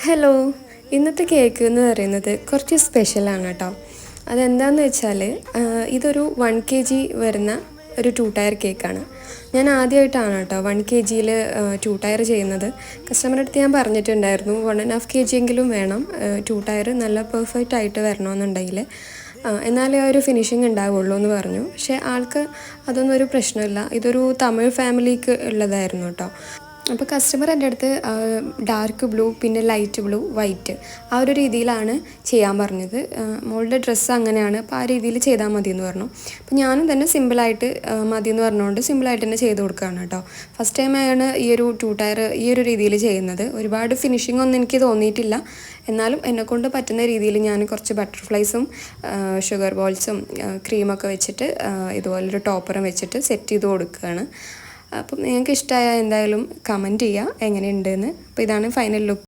Hello, ഇന്നത്തെ cake എന്ന് പറയുന്നത് കുറച്ച് സ്പെഷ്യലാണ് കേട്ടോ. അതെന്താണെന്ന് വെച്ചാൽ ഇതൊരു 1 kg വരുന്ന ഒരു 2 ടയർ കേക്കാണ്. ഞാൻ ആദ്യമായിട്ടാണ് കേട്ടോ 1 kgയിൽ 2 ടയർ ചെയ്യുന്നത്. കസ്റ്റമറുടെ അടുത്ത് ഞാൻ പറഞ്ഞിട്ടുണ്ടായിരുന്നു 1.5 kg എങ്കിലും വേണം 2 ടയർ നല്ല പെർഫെക്റ്റ് ആയിട്ട് വരണമെന്നുണ്ടെങ്കിൽ, എന്നാലേ ആ ഒരു ഫിനിഷിങ് ഉണ്ടാവുള്ളൂ എന്ന് പറഞ്ഞു. പക്ഷേ ആൾക്ക് അതൊന്നും ഒരു പ്രശ്നമില്ല. ഇതൊരു തമിഴ് ഫാമിലിക്ക് ഉള്ളതായിരുന്നു കേട്ടോ. അപ്പോൾ കസ്റ്റമർ എൻ്റെ അടുത്ത് ഡാർക്ക് ബ്ലൂ, പിന്നെ ലൈറ്റ് ബ്ലൂ, വൈറ്റ് ആ ഒരു രീതിയിലാണ് ചെയ്യാൻ പറഞ്ഞത്. മോളുടെ ഡ്രസ്സ് അങ്ങനെയാണ്, അപ്പോൾ ആ രീതിയിൽ ചെയ്താൽ മതി എന്ന് പറഞ്ഞു. അപ്പോൾ ഞാനും തന്നെ സിമ്പിളായിട്ട് മതി എന്ന് പറഞ്ഞുകൊണ്ട് സിമ്പിളായിട്ട് തന്നെ ചെയ്ത് കൊടുക്കുകയാണ് കേട്ടോ. ഫസ്റ്റ് ടൈമാണ് ഈ ഒരു 2 ടയർ ഈ ഒരു രീതിയിൽ ചെയ്യുന്നത്. ഒരുപാട് ഫിനിഷിംഗ് ഒന്നും എനിക്ക് തോന്നിയിട്ടില്ല. എന്നാലും എന്നെക്കൊണ്ട് പറ്റുന്ന രീതിയിൽ ഞാൻ കുറച്ച് ബട്ടർഫ്ലൈസും ഷുഗർ ബോൾസും ക്രീമൊക്കെ വെച്ചിട്ട് ഇതുപോലൊരു ടോപ്പറും വെച്ചിട്ട് സെറ്റ് ചെയ്ത് കൊടുക്കുകയാണ്. അപ്പം നിങ്ങൾക്ക് ഇഷ്ടമായ എന്തായാലും കമൻറ്റ് ചെയ്യുക എങ്ങനെയുണ്ടെന്ന്. അപ്പോൾ ഇതാണ് ഫൈനൽ ലുക്ക്.